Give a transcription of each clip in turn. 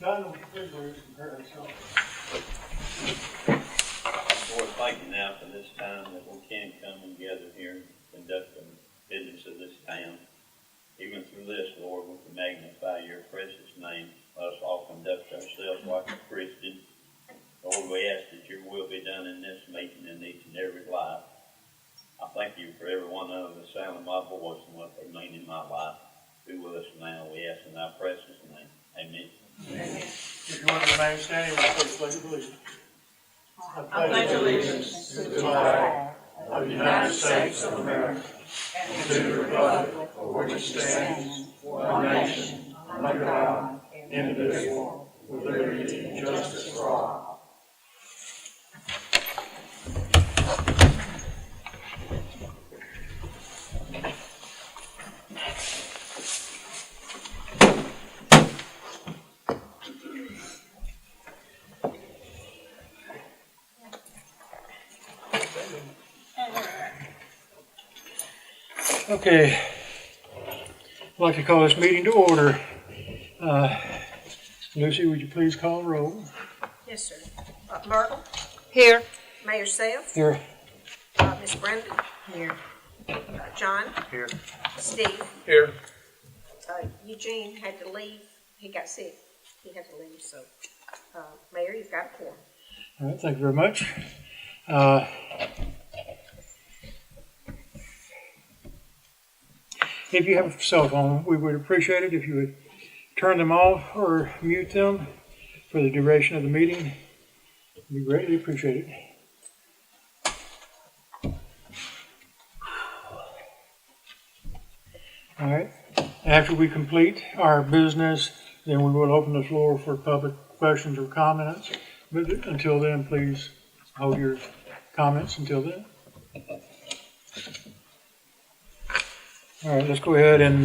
Done, please, prepare We're thinking now for this time that we can come and gather here and conduct the business of this town. Even through this, Lord, we can magnify your precious name. Let us all conduct ourselves like a Christian. Lord, we ask that your will be done in this meeting in each and every life. I thank you for everyone under the sound of my voice and what they mean in my life. Be with us now, we ask in thy precious name. Amen. Amen. If you want to remain standing, please pledge allegiance. I pledge allegiance to the flag of the United States of America and to the republic for which it stands, one nation, under God, indivisible, with liberty and justice for all. Okay, I'd like to call this meeting to order. Lucy, would you please call the roll? Yes, sir. Myrtle? Here. Mayor Self? Here. Miss Brenda? Here. John? Here. Steve? Here. Eugene had to leave. He got sick. He had to leave, so, Mayor, you've got a quorum. All right, thank you very much. If you have a cell phone, we would appreciate it if you would turn them off or mute them for the duration of the meeting. We greatly appreciate it. All right. After we complete our business, then we will open the floor for public questions or comments. But until then, please hold your comments until then. All right, let's go ahead and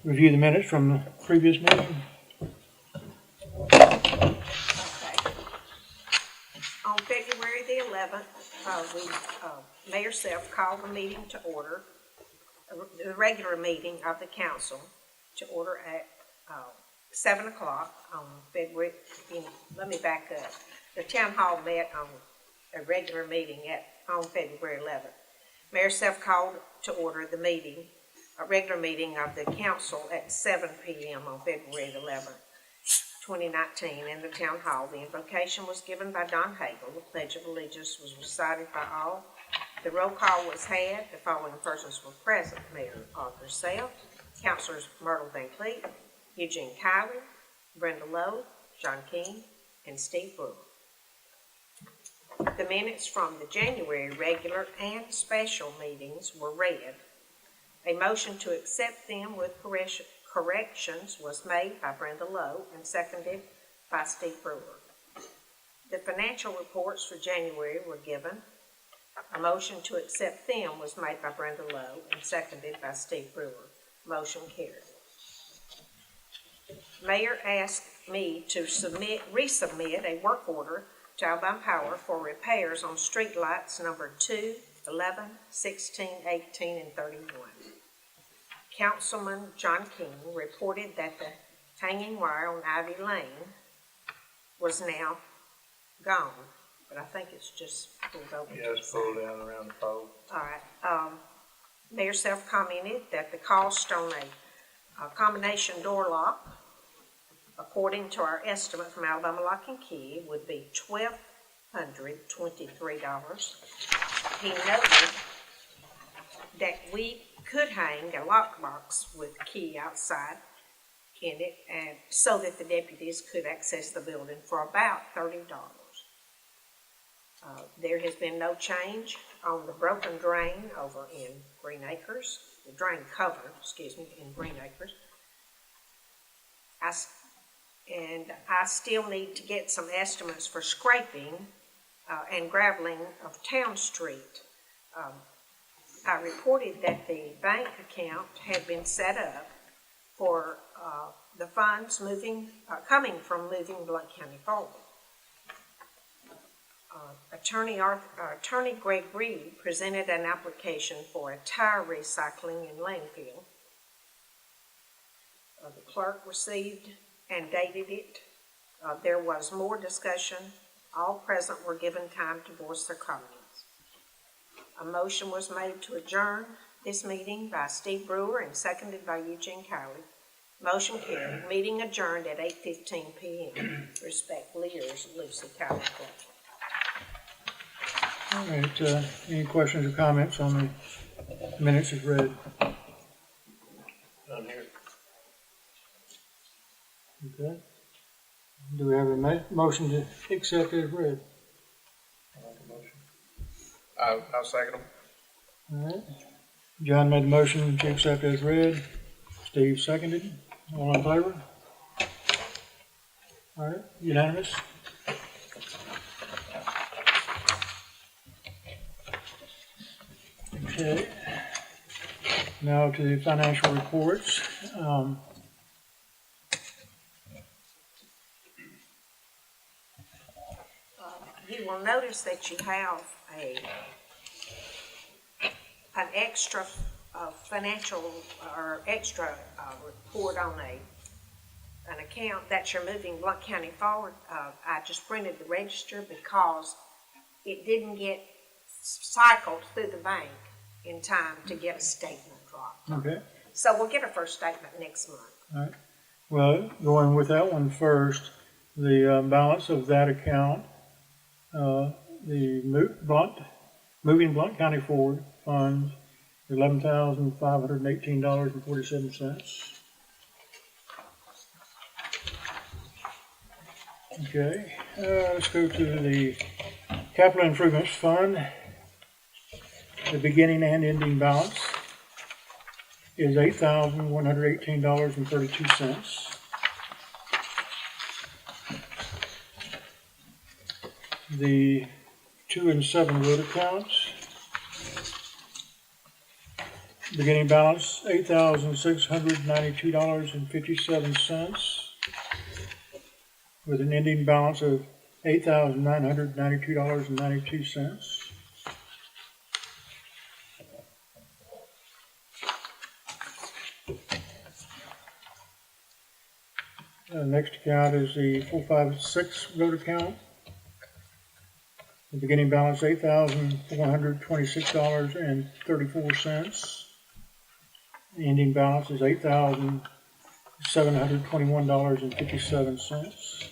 review the minutes from the previous meeting. Okay. On February the 11th, Mayor Self called the meeting to order, the regular meeting of the council to order at 7 o'clock on February. Let me back up. The town hall met on a regular meeting on February 11th. Mayor Self called to order the meeting, a regular meeting of the council at 7 p.m. on February 11th, 2019 in the town hall. The invocation was given by Don Hagel. The Pledge of Allegiance was recited by all. The roll call was had. The following persons were present: Mayor Arthur Self, Councilors Myrtle Van Cleet, Eugene Kiley, Brenda Lowe, John King, and Steve Brewer. The minutes from the January regular and special meetings were read. A motion to accept them with corrections was made by Brenda Lowe and seconded by Steve Brewer. The financial reports for January were given. A motion to accept them was made by Brenda Lowe and seconded by Steve Brewer. Motion carried. Mayor asked me to resubmit a work order to Alabama Power for repairs on street lights number 2, 11, 16, 18, and 31. Councilman John King reported that the hanging wire on Ivy Lane was now gone, but I think it's just pulled over. Yeah, it's pulled down around the pole. All right. Mayor Self commented that the cost on a combination door lock, according to our estimate from Alabama Lock and Key, would be $1,223. He noted that we could hang a lockbox with key outside in it, and so that the deputies could access the building for about $30. There has been no change on the broken drain over in Green Acres, the drain cover, in Green Acres. I still need to get some estimates for scraping and graveling of Town Street. I reported that the bank account had been set up for the funds coming from moving Blount County forward. Attorney Greg Reed presented an application for a tire recycling in landfill. clerk received and dated it. There was more discussion. All present were given time to voice their comments. A motion was made to adjourn this meeting by Steve Brewer and seconded by Eugene Kylie. Motion carried. Meeting adjourned at 8:15 p.m. Respectfully yours, Lucy Kylie Clark. All right, any questions or comments on the minutes as read? None here. Okay. Do we have a motion to accept as read? I'll make a motion. I'll second them. All right. John made the motion to accept as read. Steve seconded. All in favor? All right, unanimous? Okay. Now to the financial reports. You will notice that you have an extra financial or extra report on an account that you're moving Blount County forward. I just printed the register because it didn't get cycled through the bank in time to get a statement dropped. Okay. So we'll get a first statement next month. All right. Well, going with that one first, the balance of that account, the moving Blount County forward funds, $11,518.47. Okay, let's go to the capital improvements fund. The beginning and ending balance is $8,118.32. The 2 and 7 road accounts, beginning balance $8,692.57 with an ending balance of $8,992.92. Next account is the 456 road account. The beginning balance $8,426.34. The ending balance is $8,721.57.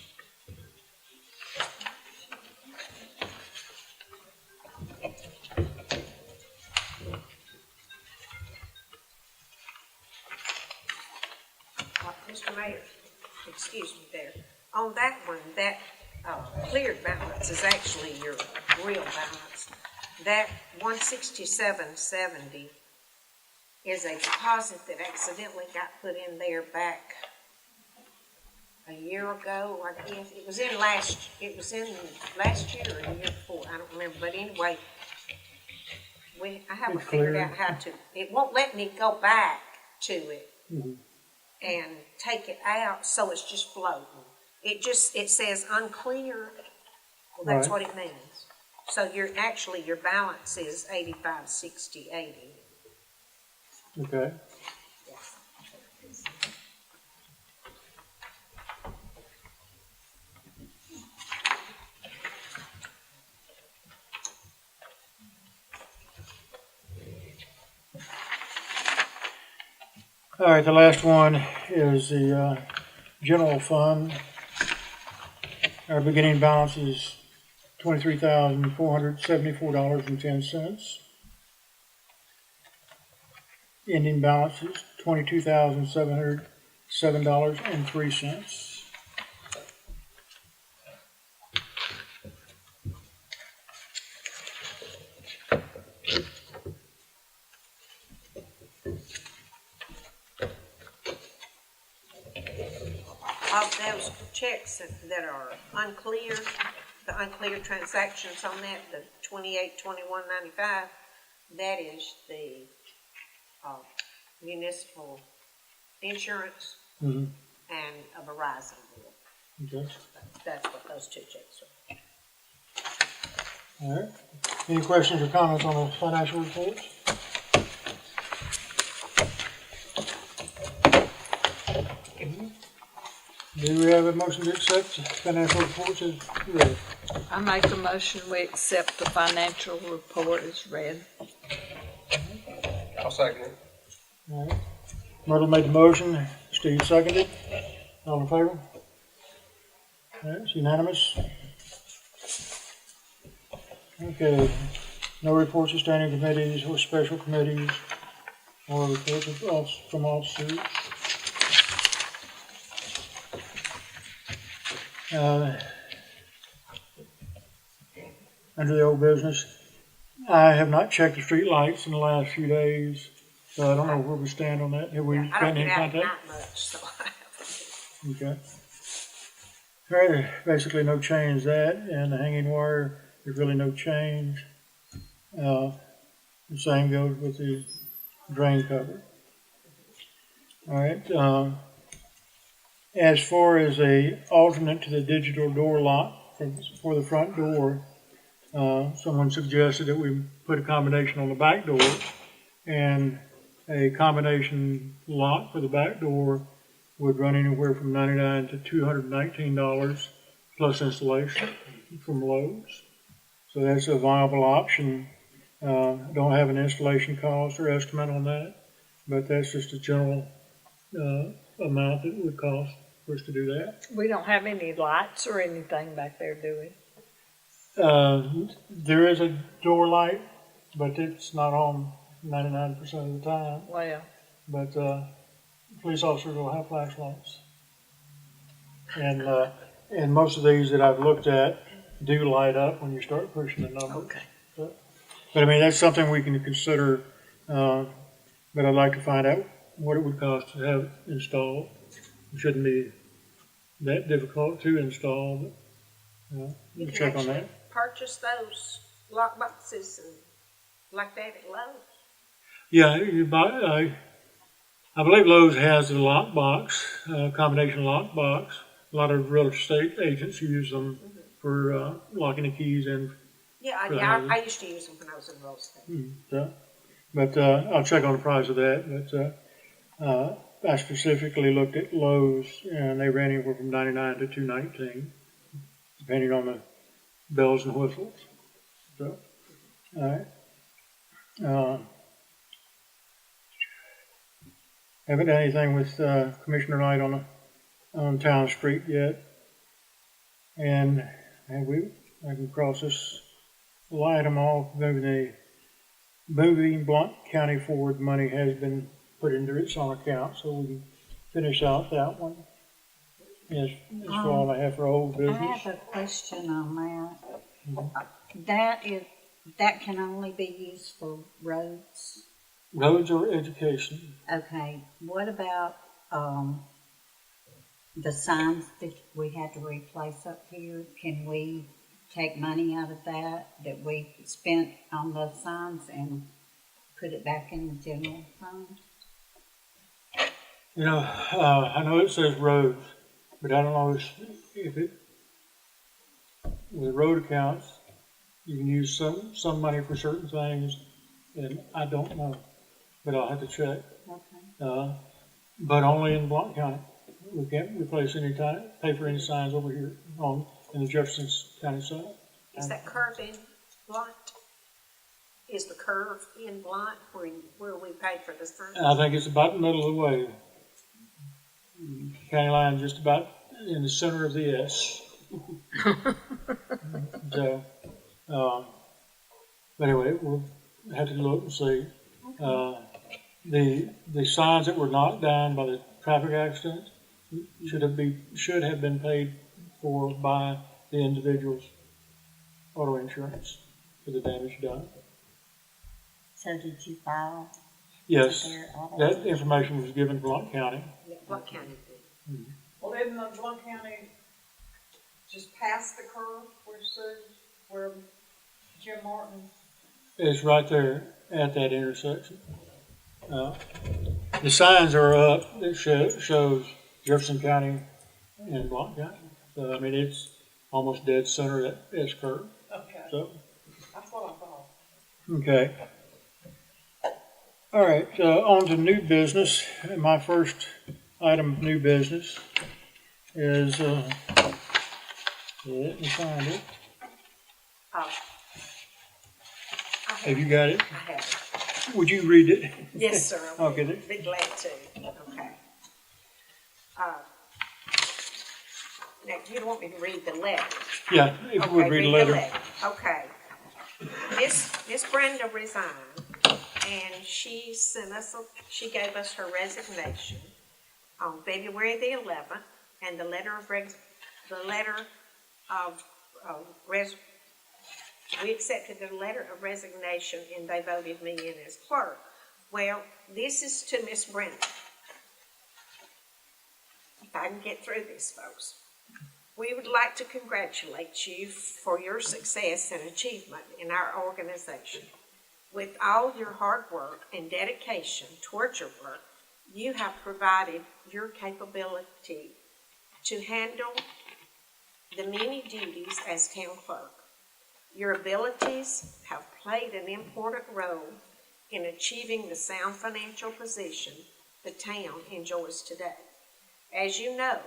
Mr. Mayor, excuse me there. On that one, that cleared balance is actually your real balance. That $167.70 is a deposit that accidentally got put in there back a year ago, I guess. It was in last year or the year before, I don't remember, but anyway, I haven't figured out how to, it won't let me go back to it and take it out, so it's just floating. It says unclear, well, that's Right. what it means. So your balance is $85.60.80. Okay. All right, the last one is the general fund. Our beginning balance is $23,474.10. Ending balance is $22,707.03. Of those checks that are unclear, the unclear transactions on that, the $28.21.95, that is the municipal insurance Mm-hmm. and a Verizon bill. Okay. That's what those two checks are. All right. Any questions or comments on the financial reports? Do we have a motion to accept financial reports as read? I make a motion, we accept the financial report as read. I'll second it. All right. Myrtle made the motion, Steve seconded. All in favor? All right, it's unanimous. Okay, no reports of standing committees or special committees or reports from officers. Under the old business, I have not checked the street lights in the last few days, so I don't know where we stand on that. Have we I don't gotten in get out at contact? night much, so I haven't. Okay. All right, basically no change that, and the hanging wire, there's really no change. The same goes with the drain cover. All right, as far as a alternate to the digital door lock for the front door, someone suggested that we put a combination on the back door, and a combination lock for the back door would run anywhere from $99 to $219 plus installation from Lowe's. So that's a viable option. Don't have an installation cost or estimate on that, but that's just a general amount that it would cost for us to do that. We don't have any lights or anything back there, do we? There is a door light, but it's not on 99% of the time. Well, But police officers will have flashlights, and most of these that I've looked at do light up when you start pushing the number. okay. But I mean, that's something we can consider. But I'd like to find out what it would cost to have it installed. It shouldn't be that difficult to install, but You we'll can check on actually that. purchase those lock boxes and like that at Lowe's. Yeah, you buy. I believe Lowe's has the lock box, combination lock box. A lot of real estate agents use them for locking the keys in. Yeah, Right. I used to use them when I was in real estate. But I'll check on the price of that. But I specifically looked at Lowe's, and they ran anywhere from $99 to $219, depending on the bells and whistles. So, all right. Haven't done anything with Commissioner Knight on Town Street yet, and I can cross this item off. Moving Blount County forward money has been put into its own account, so we can finish out that one. Yes, that's all I have for old I business. have a question on that. That can only be used for roads. Roads or education? Okay, what about, the signs that we had to replace up here? Can we take money out of that we spent on those signs and put it back in the general fund? You know, I know it says roads, but I don't know if it, with road accounts, you can use some money for certain things, and I don't know, but I'll have to check. Okay. But only in Blount County. We can't replace pay for any signs over here in the Jefferson County side. Is that curve in Blount? Is the curve in Blount where we paid for the sign? I think it's about the middle of the way. County line just about in the center of the S. So, but anyway, we'll have to look and see. The signs that were knocked down by the traffic accident should have been paid for by the individual's auto insurance for the damage done. So did you file? Yes, their auto that information was given to Blount County. Yeah, Blount County did. Well, didn't the Blount County just pass the curve where Jim Martin? It's right there at that intersection. The signs are up that shows Jefferson County and Blount County. So, I mean, it's almost dead center of that S curve. Okay, So, that's what I thought. okay. All right, on to new business. My first item of new business is, let me find it. Have you got it? I have it. Would you read it? Yes, sir. I will. Okay. Be glad to. Okay. Now, you don't want me to read the letter? Yeah, if you would Okay, read a the letter. Okay. Miss Brenda resigned, and she sent us, she gave us her resignation on February the 11th, and the letter of we accepted the letter of resignation, and they voted me in as clerk. Well, this is to Miss Brenda. If I can get through this, folks. We would like to congratulate you for your success and achievement in our organization. With all your hard work and dedication towards your work, you have provided your capability to handle the many duties as town clerk. Your abilities have played an important role in achieving the sound financial position the town enjoys today. As you know,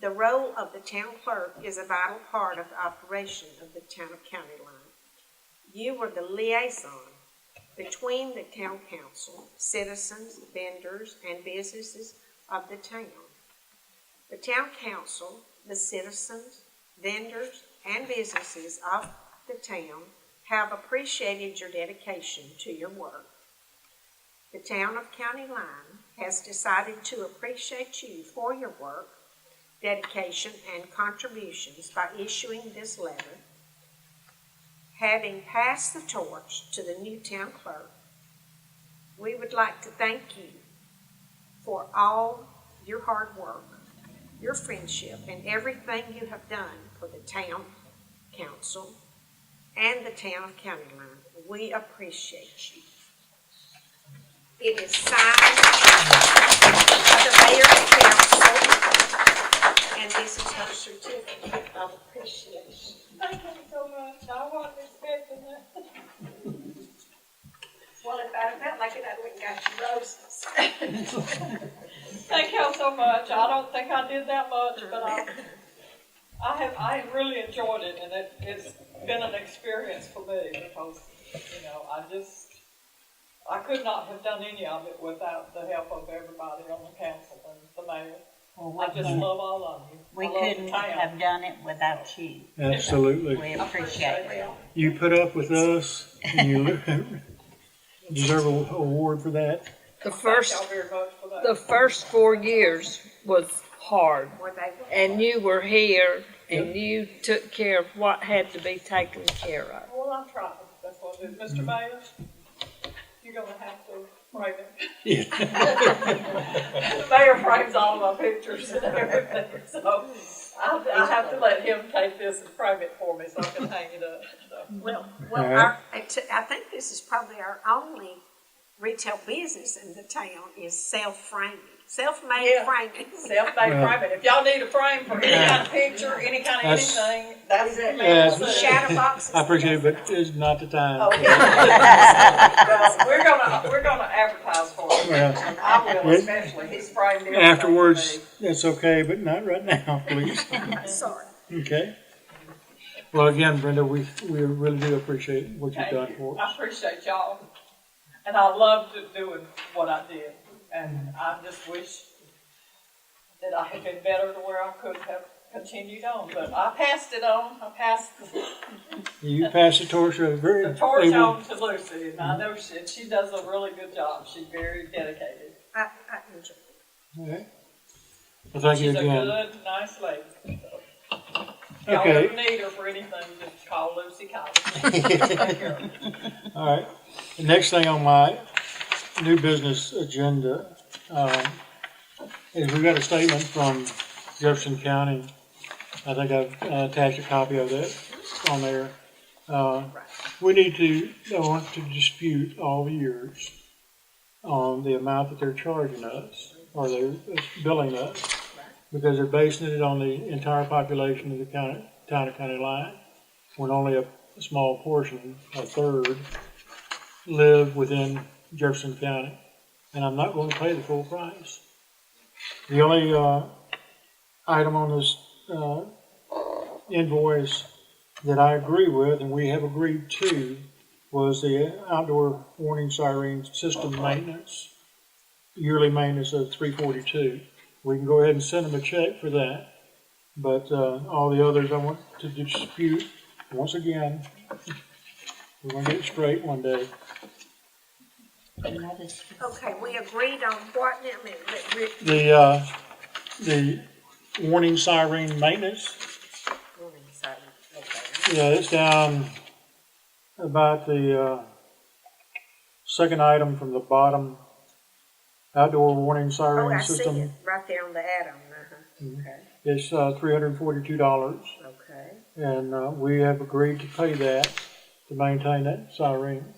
the role of the town clerk is a vital part of the operation of the town of County Line. You were the liaison between the town council, citizens, vendors, and businesses of the town. The town council, the citizens, vendors, and businesses of the town have appreciated your dedication to your work. The town of County Line has decided to appreciate you for your work, dedication, and contributions by issuing this letter. Having passed the torch to the new town clerk, we would like to thank you for all your hard work, your friendship, and everything you have done for the town council and the town of County Line. We appreciate you. It is signed by the mayor and council, and this is her certificate of appreciation. Thank you so much. I wasn't expecting that. Well, if I'd have felt like it, I'd have went and got you roses. Thank y'all so much. I don't think I did that much, but I have really enjoyed it, and it's been an experience for me because, I could not have done any of it without the help of everybody on the council and the mayor. Well, I just love all of you. we I love the couldn't town. have done it without you. Absolutely. We appreciate it. You put up with us, and you deserve an award for that. The Thank first, y'all very much for that. the first 4 years was hard, Were they? and you were here, and you took care of what had to be taken care of. Well, I tried. That's what I did. Mr. Mayor, you're gonna have to frame it. Yeah. The mayor frames all of my pictures and everything, so I have to let him take this and frame it for me so I can hang it up. So. Well, All right. I think this is probably our only retail business in the town is self-framing, self-made Yeah. framing. Self-made Well. framing. If y'all need a frame for any kind of picture, any kind of That's- anything, that's it. Yes. Shadow boxes. I appreciate it, but it's not the time. Okay. Well, we're gonna advertise for it. Well, I will especially. He's framed everything. afterwards, that's okay, but not right now, please. Sorry. Okay. Well, again, Brenda, we really do appreciate what you've Thank done you. for I us. appreciate y'all. And I loved doing what I did. And I just wish that I had been better to where I could have continued on. But I passed it on. I passed You passed the torch to a very the torch able. on to Lucy. And I know she does a really good job. She's very dedicated. I enjoy it. All right. Well, thank you She's a again. good, nice lady. So, if y'all Okay. ever need her for anything, just call Lucy Collins. Take care of her. All right. The next thing on my new business agenda is we got a statement from Jefferson County. I think I've attached a copy of that on there. We need to, I want to dispute all the years on the amount that they're charging us, or they're billing us, because they're basing it on the entire population of the town of County Line, when only a small portion, a third, live within Jefferson County. And I'm not going to pay the full price. The only item on this invoice that I agree with, and we have agreed to, was the outdoor warning siren system maintenance, yearly maintenance of $342. We can go ahead and send them a check for that, but all the others I want to dispute. Once again, we're gonna get it straight one day. And that is, Okay, we agreed on what now? The warning siren maintenance, Okay. yeah, it's down about the second item from the bottom. Outdoor warning Oh, siren I see system. it, right there on the add-on, Okay, It's $342, okay. and we have agreed to pay that to maintain that siren.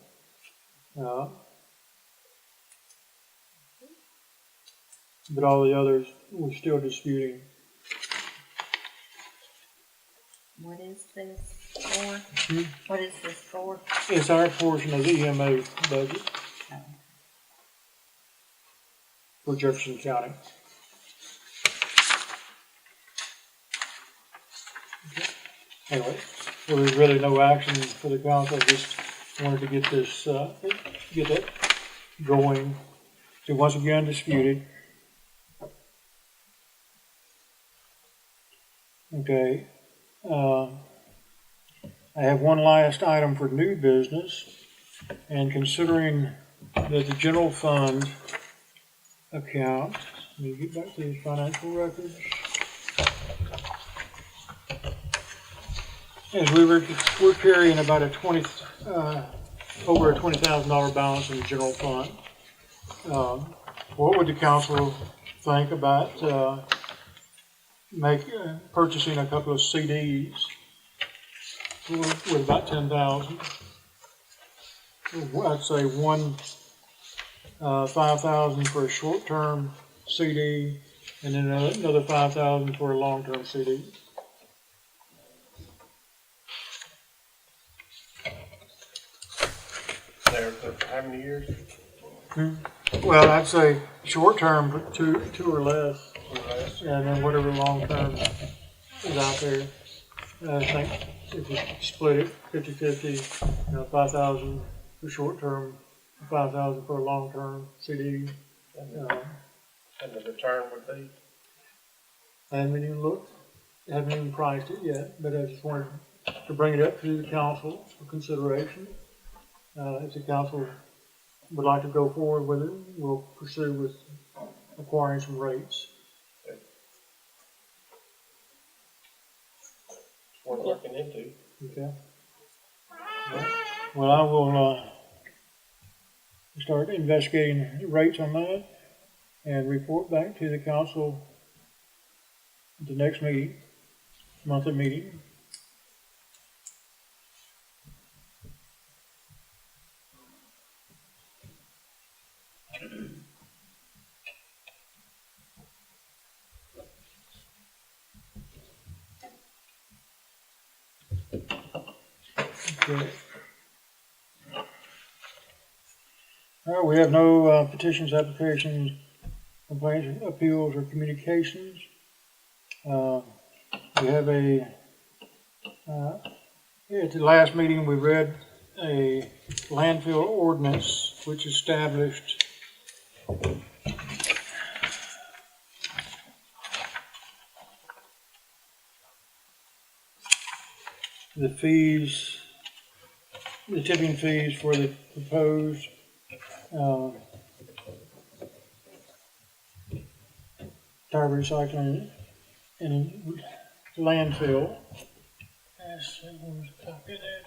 But all the others, we're still disputing. what is this for? What is this for? It's our portion of the EMA budget for Jefferson County. Anyway, there was really no action for the council. Just wanted to get this, get that going. So once again disputed. Okay. I have one last item for new business, and considering that the general fund account, let me get back to these financial records. As we're carrying about over a $20,000 balance in the general fund. What would the council think about purchasing a couple of CDs with about 10,000? I'd say one 5,000 for a short-term CD, and then another 5,000 for a long-term CD. There for how many years? Well, I'd say short-term, two or less, Or less? and then whatever long-term is out there. I think if you split it 50-50, 5,000 for short-term, 5,000 for a long-term CD. And the return would be? I haven't even looked, haven't even priced it yet, but I just wanted to bring it up to the council for consideration. If the council would like to go forward with it, we'll pursue with acquiring some rates. It's worth looking into. Okay. Well, I will start investigating rates on that and report back to the council at the next meeting, monthly meeting. Okay. All right, we have no petitions, applications, complaints, appeals, or communications. We have at the last meeting, we read a landfill ordinance which established the fees, the tipping fees for the proposed tire recycling and landfill. Yes, I want to copy that.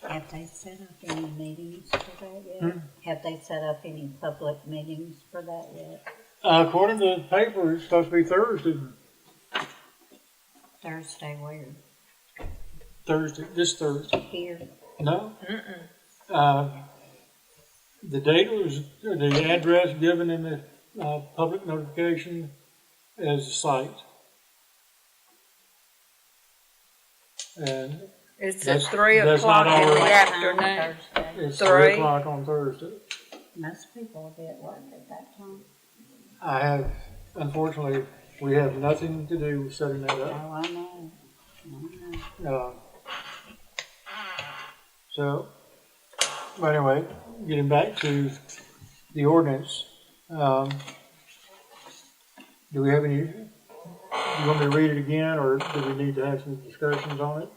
have they set up any meetings for that yet? Have they set up any public meetings for that yet? According to the paper, it's supposed to be Thursday. Thursday where? This Thursday. Here? No? The date was, the address given in the public notification as the site. And It's That's- at 3 that's not o'clock in all the right. afternoon. Thursday. it's 3. 3 o'clock on Thursday. Most people will be at work at that time. I have, unfortunately, we have nothing to do with setting that Oh, up. I know. I know. So, but anyway, getting back to the ordinance, do we have any, do you want me to read it again, or do we need to have some discussions on it?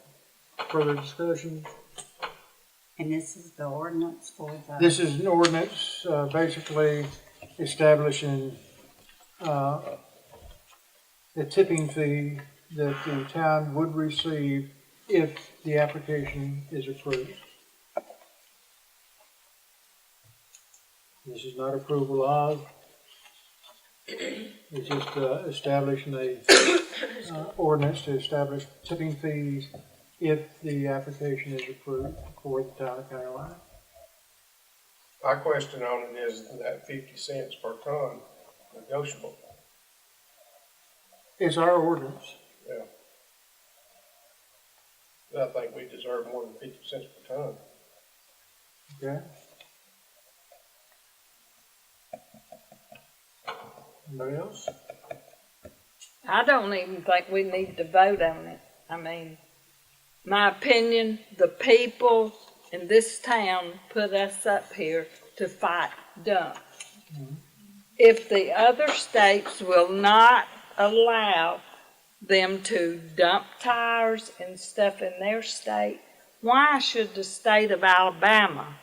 Further discussion? And this is the ordinance for the. This is an ordinance, basically establishing, the tipping fee that the town would receive if the application is approved. This is not approval of. It's just establishing a ordinance to establish tipping fees if the application is approved for the town of County Line. My question on it is that 50 cents per ton negotiable. It's our ordinance. Yeah. I think we deserve more than 50 cents per ton. Okay? Anybody else? I don't even think we need to vote on it. I mean, my opinion, the people in this town put us up here to fight dump. If the other states will not allow them to dump tires and stuff in their state, why should the state of Alabama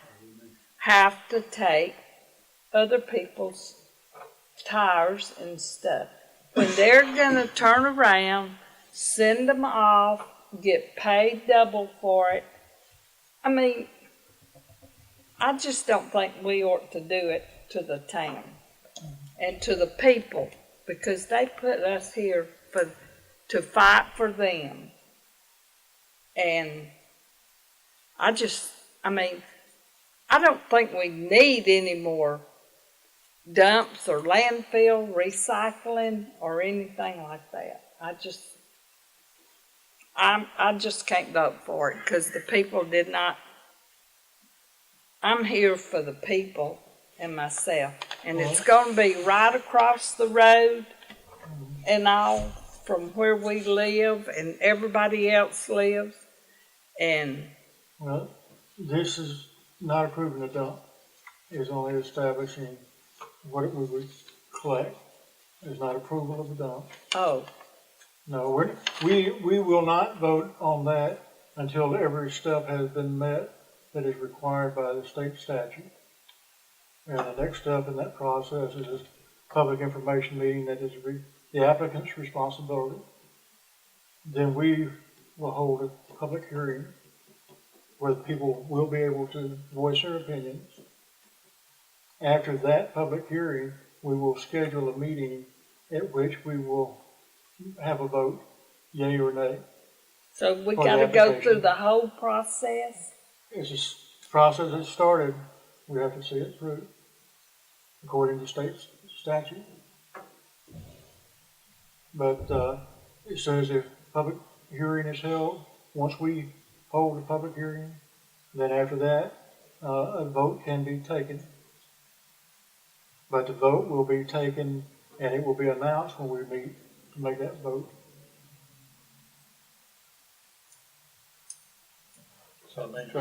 have to take other people's tires and stuff when they're gonna turn around, send them off, get paid double for it? I mean, I just don't think we ought to do it to the town and to the people, because they put us here to fight for them. And I don't think we need any more dumps or landfill recycling or anything like that. I just can't vote for it because the people did not. I'm here for the people and myself, and it's going to be right across the road and all from where we live and everybody else lives. And Well, this is not approving a dump. It's only establishing what we would collect. It's not approval of a dump. oh, No, we will not vote on that until every step has been met that is required by the state statute. And the next step in that process is a public information meeting that is the applicant's responsibility. Then we will hold a public hearing where the people will be able to voice their opinions. After that public hearing, we will schedule a meeting at which we will have a vote, yea or nay. so we For the got to go application. through the whole process? It's a process that started, we have to see it through, according to state statute. But as soon as the public hearing is held, once we hold a public hearing, then after that, a vote can be taken. But the vote will be taken, and it will be announced when we meet to make that vote. So it means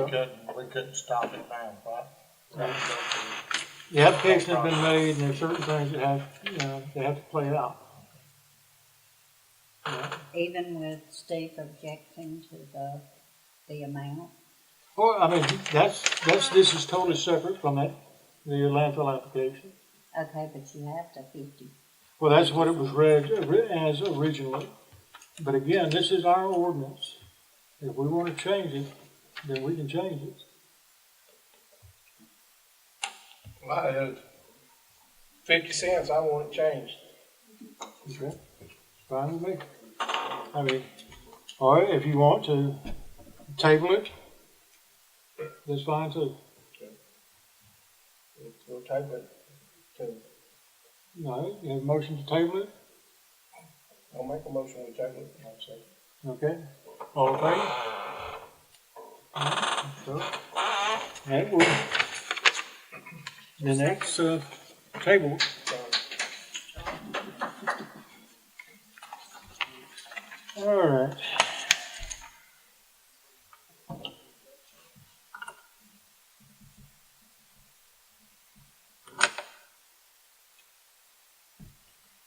we couldn't stop it now, right? The application has been made, and there's certain things that they have to play out. Even with Steve objecting to the amount. Well, I mean, this is totally separate from the landfill application. Okay, but you have the 50. Well, that's what it was read as originally. But again, this is our ordinance. If we want to change it, then we can change it. Well, 50 cents, I want it changed. Okay? Fine with me. I mean, or if you want to table it, that's fine too. We'll table it to, No, you have a motion to table it? I'll make a motion to table it. I'll say. Okay? All in favor? So, that will, the next, table. All right.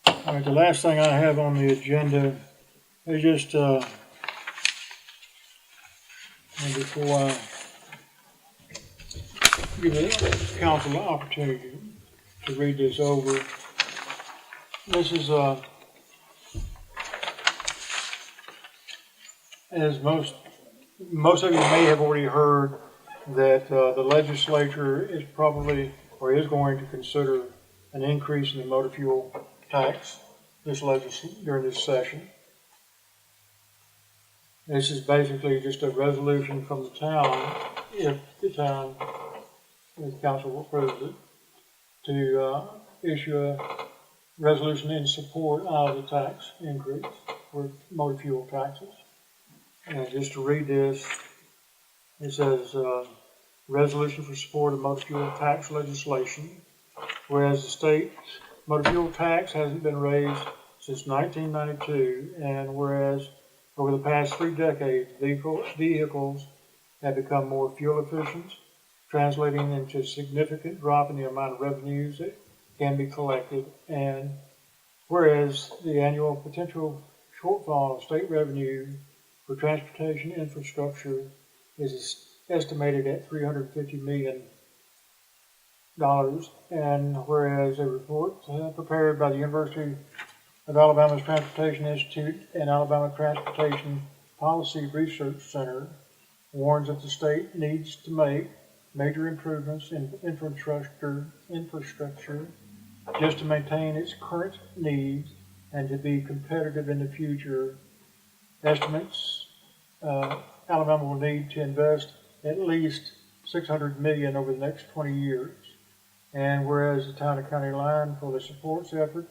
All right, the last thing I have on the agenda is just, and before I give the council an opportunity to read this over, this is, as most of you may have already heard, that the legislature is probably, or is going to consider an increase in the motor fuel tax during this session. This is basically just a resolution from the town, if the town, the council president, to issue a resolution in support of the tax increase for motor fuel taxes. And just to read this, it says, resolution for support of motor fuel tax legislation. Whereas the state motor fuel tax hasn't been raised since 1992, and whereas over the past 3 decades, vehicles have become more fuel efficient, translating into a significant drop in the amount of revenues that can be collected, and whereas the annual potential shortfall of state revenue for transportation infrastructure is estimated at $350 million, and whereas a report prepared by the University of Alabama's Transportation Institute and Alabama Transportation Policy Research Center warns that the state needs to make major improvements in infrastructure just to maintain its current needs and to be competitive in the future. Estimates, Alabama will need to invest at least $600 million over the next 20 years. And whereas the town and county line fully supports the effort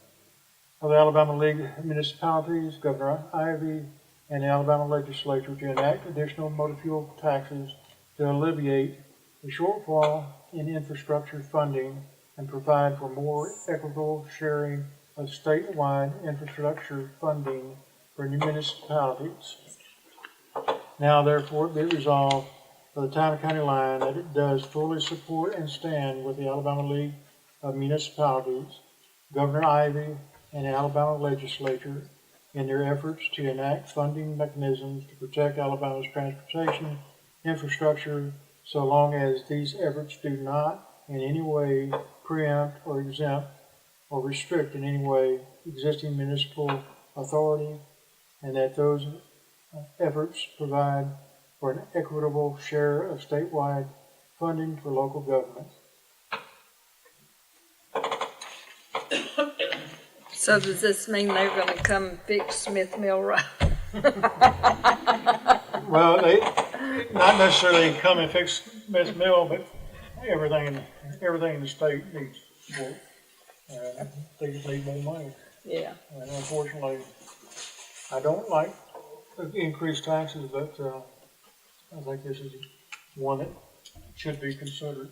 of the Alabama League of Municipalities, Governor Ivey, and the Alabama legislature to enact additional motor fuel taxes to alleviate the shortfall in infrastructure funding and provide for more equitable sharing of statewide infrastructure funding for new municipalities. Now therefore be it resolved for the town and county line that it does fully support and stand with the Alabama League of Municipalities, Governor Ivey, and the Alabama legislature in their efforts to enact funding mechanisms to protect Alabama's transportation infrastructure, so long as these efforts do not in any way preempt or exempt or restrict in any way existing municipal authority, and that those efforts provide for an equitable share of statewide funding for local government. So does this mean they're gonna come and fix Smith Mill Road? Well, they not necessarily come and fix Smith Mill, but everything in the state needs work. They just need more money. Yeah. And unfortunately, I don't like increased taxes, but I think this is one that should be considered.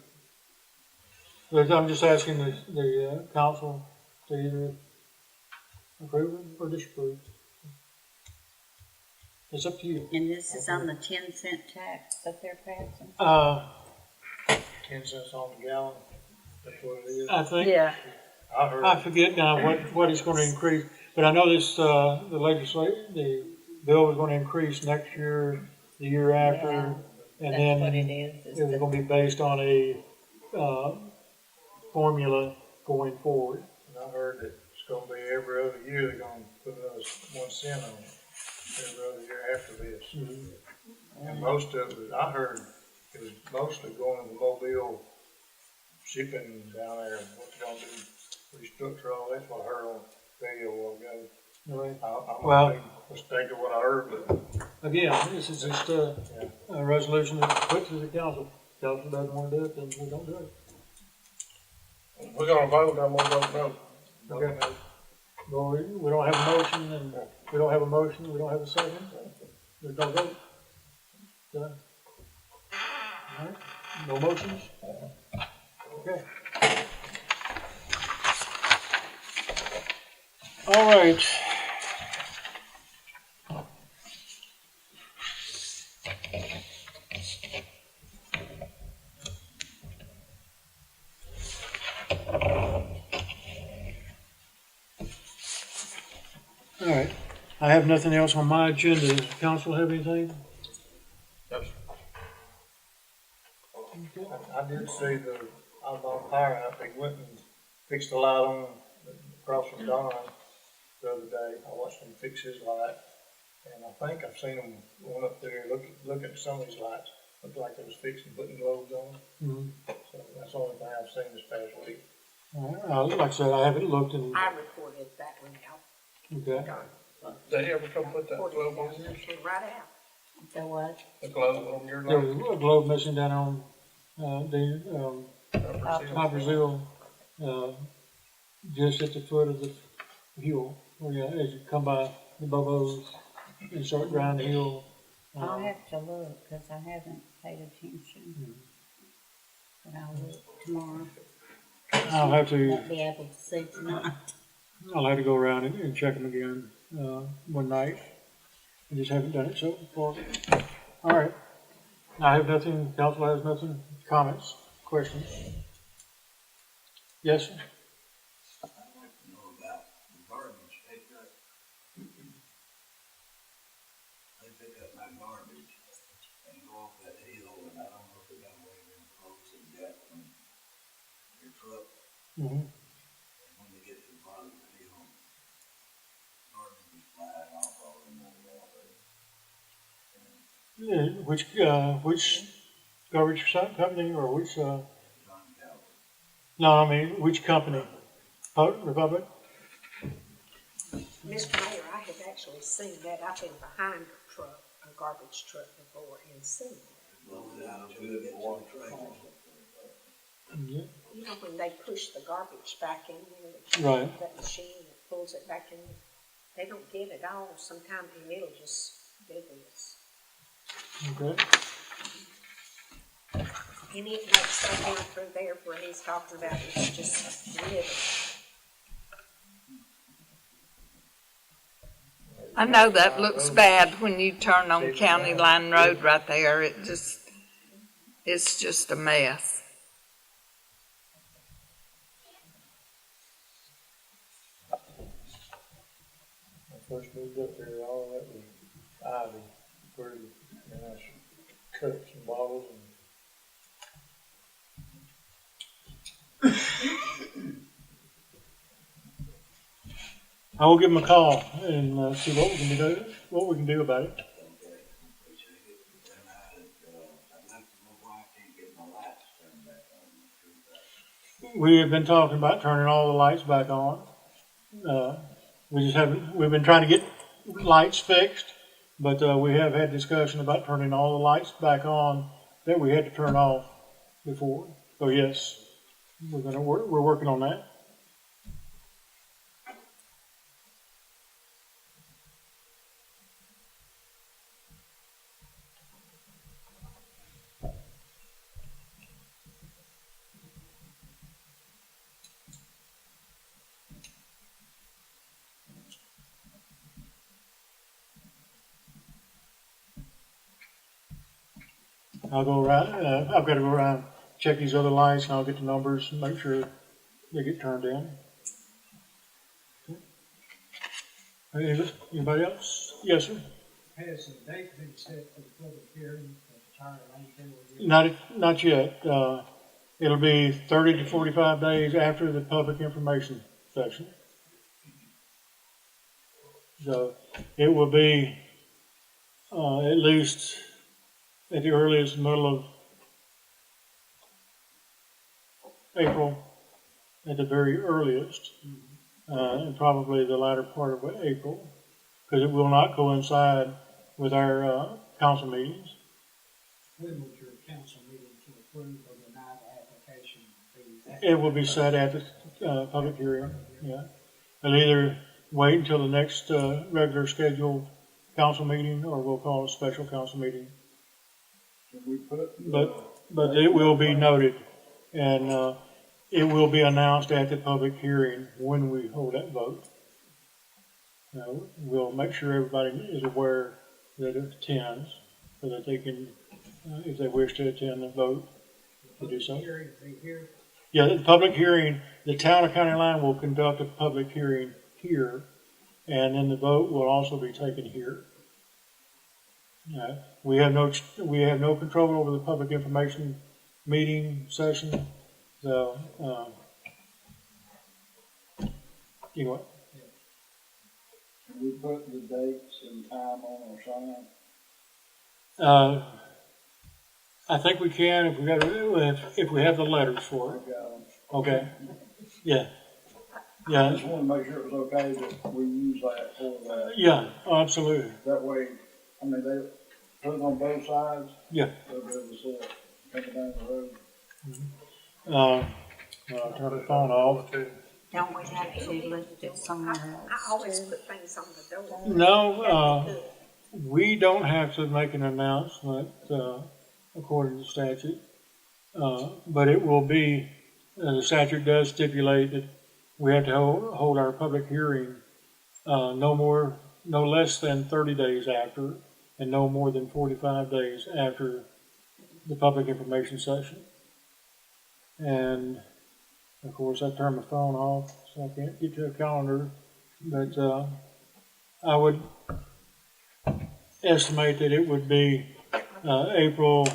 But I'm just asking the council to either approve it or disapprove. It's up to you. And this is on the 10-cent tax that they're passing? 10 cents on the gallon, that's what it is. I think, Yeah. I heard. I forget now what it's going to increase, but I know this, the bill was going to increase next year, the year after, Yeah, and That's then what it is it was the- going to be based on a formula going forward. And I heard that it's gonna be every other year, they're gonna put us 1 cent on it, every other year after this. And most of it, I heard, it was mostly going to Mobile shipping down there, what they're gonna do, restructure all, that's what I heard on radio a while ago. Right. I'm Well- gonna be mistaken what I heard, but Again, this is just a resolution that's put to the council. Council doesn't want to do it, then we don't do it. we're gonna vote, I'm gonna vote no. Okay. Well, we don't have a motion, and we don't have a motion, we don't have a second. There's no vote? Done? All right, no motions? Okay. All right. All right, I have nothing else on my agenda. Does the council have anything? I did see out on Power House, they went and fixed the light on across from Don the other day. I watched them fix his light, and I think I've seen them going up there, look at some of these lights. Looked like they was fixing, putting globes on. Mhm. So that's the only thing I've seen this past week. All right, like I said, I haven't looked and, I reported that one out. okay. They ever come put that Reported globe it on out, yours? it came right out. So what? The globe on your There light? was a globe missing down on, the, Coppersville, just at the foot of the hill, where you, as you come by the Bobos and start down the hill. I'll have to look, cause I haven't paid attention. But I'll look tomorrow. I'll have to, Won't be able to see tonight. I'll have to go around and check them again, one night. I just haven't done it so far. All right. I have nothing, council has nothing, comments, questions? Yes, sir? Know about the garbage pickup. They pick up my garbage and go off that hill, and I don't know if they got away with them folks and got from your truck, Mm-hmm. and when they get to the bottom of the hill, garbage is flying off all in the water. Yeah, which garbage company or which, John Calvin. no, I mean, which company? Republic? Mr. Mayor, I have actually seen that. I've been behind a truck, a garbage truck before and seen it. Blow it out until it gets to the trailer. Yeah. You know, when they push the garbage back in there, Right. that machine that pulls it back in, they don't get it all sometimes, and it'll just do this. Okay. And it makes stuff down through there where he's talking about, it's just living. I know that looks bad when you turn on County Line Road right there. It's just a mess. When I first moved up there, all that was ivy, pretty, and that's cups and bottles and. I will give them a call and see what we can do about it. Okay, appreciate it. And I'd like to know why I can't get my lights turned back on. We have been talking about turning all the lights back on. We just haven't, we've been trying to get lights fixed, but we have had discussion about turning all the lights back on that we had to turn off before. So yes, we're working on that. I'll go around, I've got to go around, check these other lights, and I'll get the numbers and make sure they get turned in. Okay. Anybody else? Yes, sir? Has a date been set for the public hearing for the entire landfill? Not yet. It'll be 30 to 45 days after the public information session. So it will be, at least at the earliest middle of April, at the very earliest, and probably the latter part of April, because it will not coincide with our council meetings. When would your council meeting to approve or deny the application be? It will be set at the public hearing, yeah. They'll either wait until the next regular scheduled council meeting, or we'll call a special council meeting. Can we put? But it will be noted, and it will be announced at the public hearing when we hold that vote. We'll make sure everybody is aware that it attends, so that they can, if they wish to attend the vote, to do so. Hearing, be here. Yeah, the public hearing, the town of County Line will conduct a public hearing here, and then the vote will also be taken here. We have no control over the public information meeting session, so, anyway. Can we put the dates and time on our sign? I think we can if we have the letters for it. Okay. Yeah. I Yeah. just wanna make sure it was okay that we use that for that. Yeah. Absolutely. That way, I mean, they put it on both sides. Yeah. They'll be able to see it coming down the road. I'll turn the phone off. Don't we have to list it somewhere I else always too? put things on the door. No, we don't have to make an announcement according to statute, but it will be. The statute does stipulate that we have to hold our public hearing no less than 30 days after, and no more than 45 days after the public information session. And of course, I turned my phone off, so I can't get to a calendar. But I would estimate that it would be April,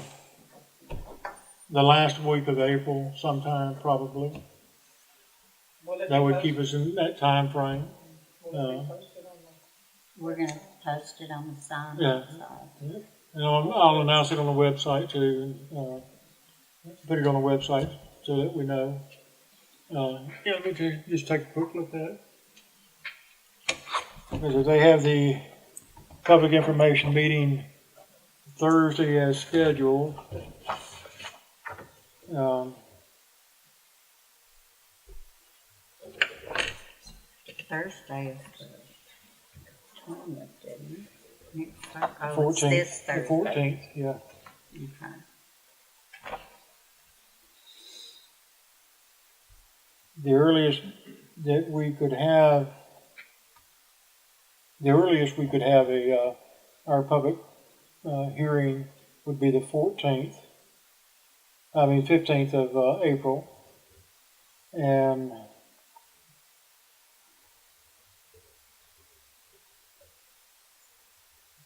the last week of April, sometime probably. That would keep us in that time frame. We're gonna post it on the sign Yeah. outside. And I'll announce it on the website too. Put it on the website so that we know. Let me just take a quick look at it. Because they have the public information meeting Thursday as scheduled. Thursday is the 20th, isn't it? Next Thursday. Oh, it's 14th. this The Thursday. 14th, yeah. Okay. The earliest that we could have, our public hearing would be the 15th of April. And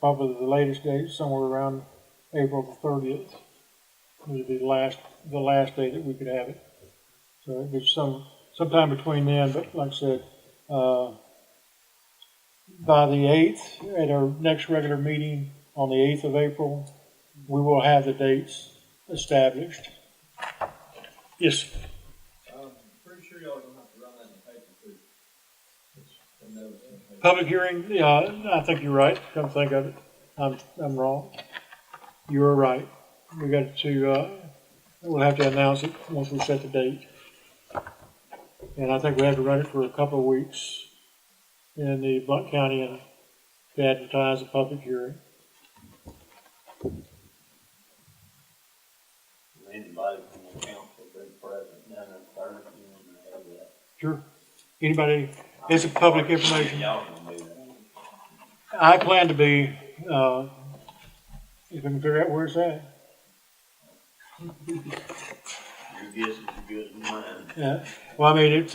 probably the latest date, somewhere around April the 30th, would be the last day that we could have it. So it's sometime between then, but like I said, by the 8th, at our next regular meeting on the 8th of April, we will have the dates established. Yes. Pretty sure y'all are gonna have to run that in the paper too. Public hearing, yeah, I think you're right. Come think of it. I'm wrong. You are right. We got to, we'll have to announce it once we set the date. And I think we have to run it for a couple of weeks in the Blount County and to advertise a public hearing. Anybody from the council be present down there Thursday, you want to have that. Sure. Anybody, it's a public information. Y'all can do that. I plan to be, if I can figure out where it's at. Your guess is as good as mine. Yeah. Well, I mean, it's,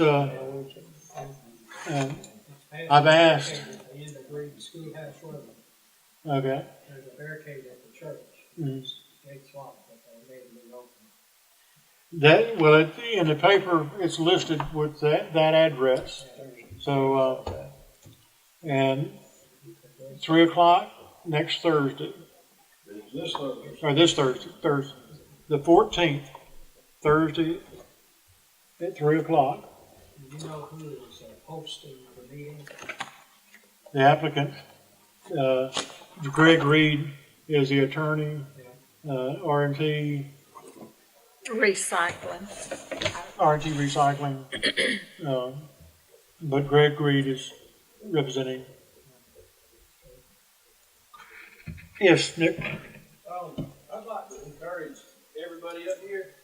I've asked. At the end of Green Schoolhouse Road, Okay. there's a barricade at the church. Mhm. Gates locked, but they made it open. In the paper, it's listed with that address. So, and 3 o'clock next Thursday, This Thursday. or this Thursday, the 14th, Thursday at 3 o'clock. Do you know who is hosting the meeting? The applicant, Greg Reed is the attorney, R&T Recycling. Recycling. But Greg Reed is representing. Yes, Nick? I'd like to encourage everybody up here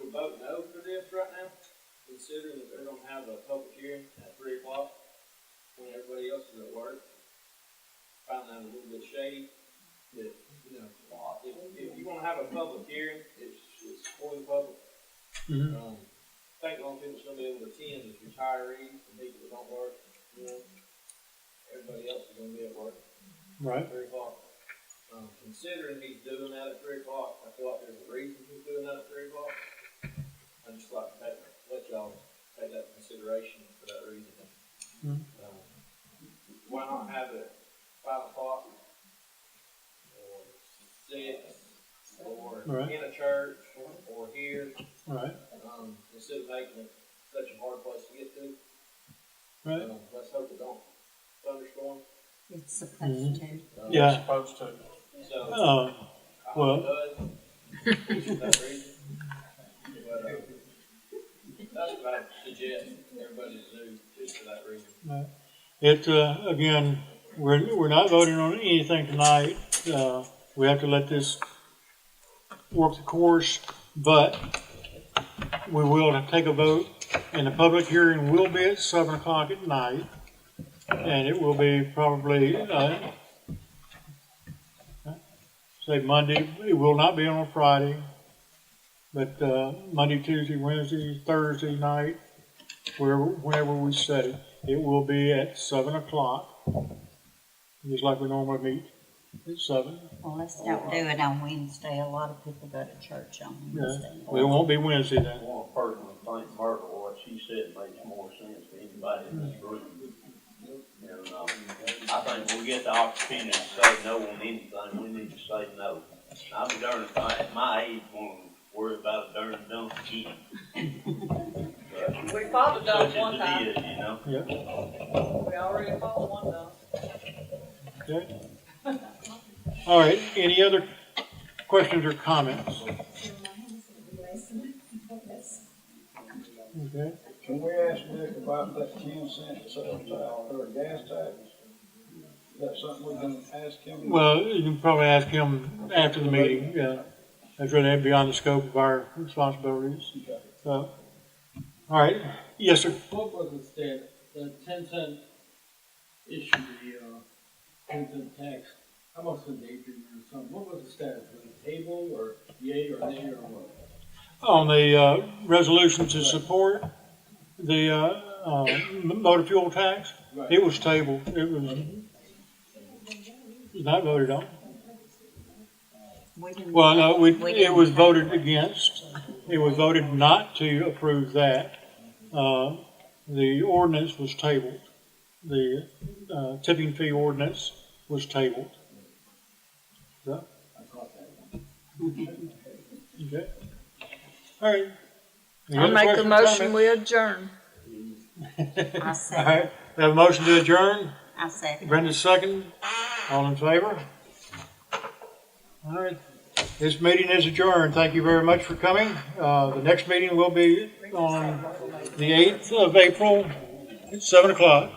to vote no for this right now, considering that they're gonna have a public hearing at 3 o'clock when everybody else is at work. Find that a little bit shady, that, you know, if you wanna have a public hearing, it's for the public. Mhm. I think the only people that's gonna be able to attend is retirees and people that don't work, you know. Everybody else is gonna be at work. Right. 3 o'clock. Considering he's doing that at 3 o'clock, I feel like there's a reason he's doing that at 3 o'clock. I'd just like to let y'all take that into consideration for that reason. Mhm. Why not have it 5 o'clock or 6 or Right. in a church or here, Right. instead of making it such a hard place to get to. Right. Let's hope it don't thunderstorm. It's supposed to. Yeah. We're supposed to. So, Uh, I well- hope it does, for that reason. But, that's what I suggest everybody to do, just for that reason. It, again, we're not voting on anything tonight. We have to let this work the course, but we will take a vote, and the public hearing will be at 7 o'clock at night, and it will be probably, say Monday. It will not be on a Friday, but Monday, Tuesday, Wednesday, Thursday night, whenever we set it, it will be at 7 o'clock, just like we normally meet at 7. Well, let's don't do it on Wednesday. A lot of people go to church on Wednesday. It won't be Wednesday I then. want to personally thank Myrtle, what she said makes more sense to anybody in this room. And, I think we'll get the opportunity to say no on anything, we need to say no. I'll be darned if I, at my age, won't worry about a darn dump again. But We fought a such dump as one time. it is, you know? We already fought one dump. Okay. All right, any other questions or comments? Okay. Can we ask Nick about that 10-cent sales tax or gas tax? Is that something we can ask him? Well, you can probably ask him after the meeting, yeah. That's really beyond the scope of our responsibilities. So, all right, yes, sir. What was the stat, the 10-cent issue, the 10-cent tax, how much did they do or something, what was the status, was it table or yay or nay or what? On the resolution to support the motor fuel tax, Right. it was tabled. It was not voted on. We didn't- Well, no, we it didn't was take voted it. against. It was voted not to approve that. The ordinance was tabled. The tipping fee ordinance was tabled. So, I caught that one. okay. All right. Any I other make a questions or motion, comments? we adjourn. I All second. right. We have a motion to adjourn. I second. Brenda's second. All in favor? All right. This meeting is adjourned. Thank you very much for coming. The next meeting will be on the 8th of April at 7 o'clock.